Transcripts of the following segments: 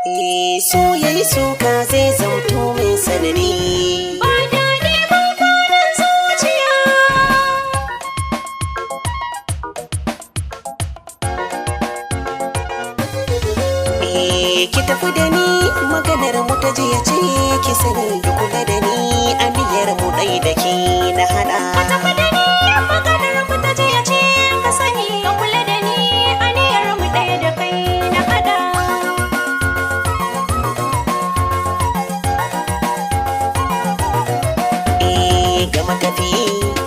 So yayi suka zai zauto mai sanani. Ba daɗi ba kwanan zuciya. Ki tafi da ni maganar mu ta jiya ce ki sani ki kula da ni aniyar mu ɗai da ke na haɗa. Ka tafi da ni maganar mu ta jiya ce ka sani ka kula da ni aniyar mu ɗai da kai na haɗa. Ga matafi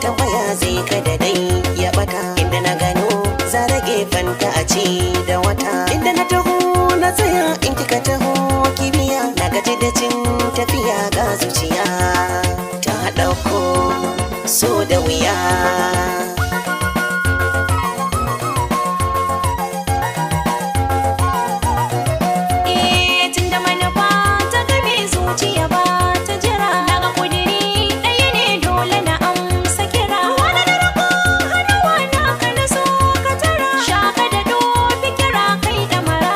tambaya zai kada dai ya bata inda na gano zara gefanta a ce da wata inda na taho na tsaya in kika taho kibiya na gaji da cin tafiya ga zuciya ta ɗauko so da wuya. Tun da manufa ta game zuciya ba ta jira daga kudiri ɗaya ne dole na amsa kira wani da rako hannuwa na ka na so ka tara shaka da dofi kira kai da mara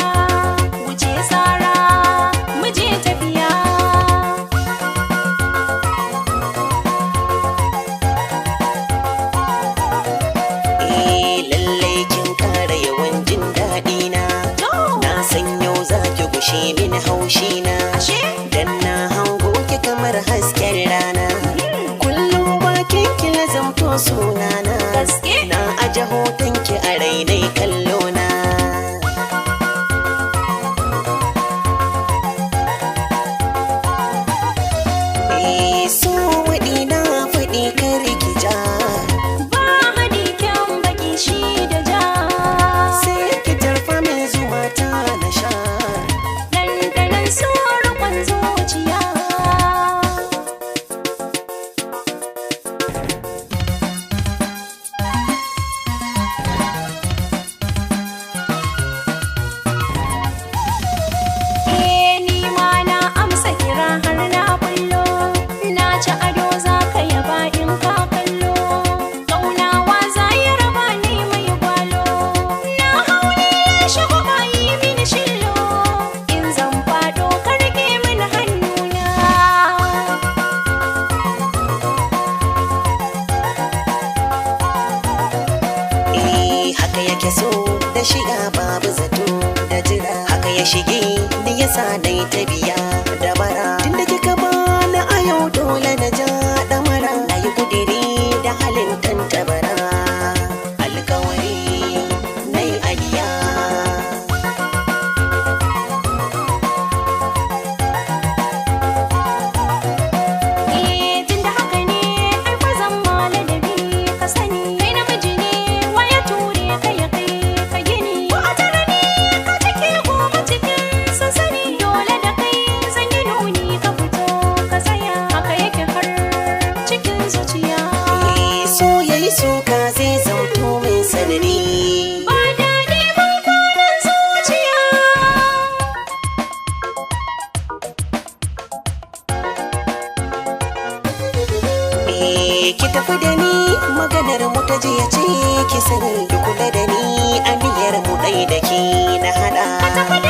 wuce tsara muje tafiya. Lallai kin kara yawan jin daɗi na san yau za ki gushe min haushi na dan na hango ki kamar hasken rana kullum bakin ki na zamto sunana na aje hoton ki a rainai kallo na. So waɗi na faɗi kar ki ja ba haɗi kyan baki shi da ja sai ki tarfa min zuwa ta na sha dandanan sorokon zuciya. Ni ma na amsa kira har na bullo na ci ado za ka yaba in ka kallo ƙaunawa za yi raba ni mai gwalo na hauni ya shigo ba yi mini shillo in zan faɗo ka rike min hannuna. Haka yake so da shiga babu zato da jira haka ya shige da yasa dai ta biya da bara tunda kika bani a yau dole na ja damara na yi kudiri da halin tantabara alkawari na yi aliya. Tunda haka ne ai fa zan ma ladabi ka sani kai namiji ne waya ture ka ya kai ka gini ko a tara ne ka take goma cikin sansani dole da kai zan yi nuni ka fito ka tsaya haka yake har cikin zuciya. So yayi suka zai zauto mai sanani. Ba daɗi ba kwanan zuciya. Ki tafi da ni maganar mu ta jiya ce ki sani ki kula da ni aniyar mu ɗai da ke na haɗa.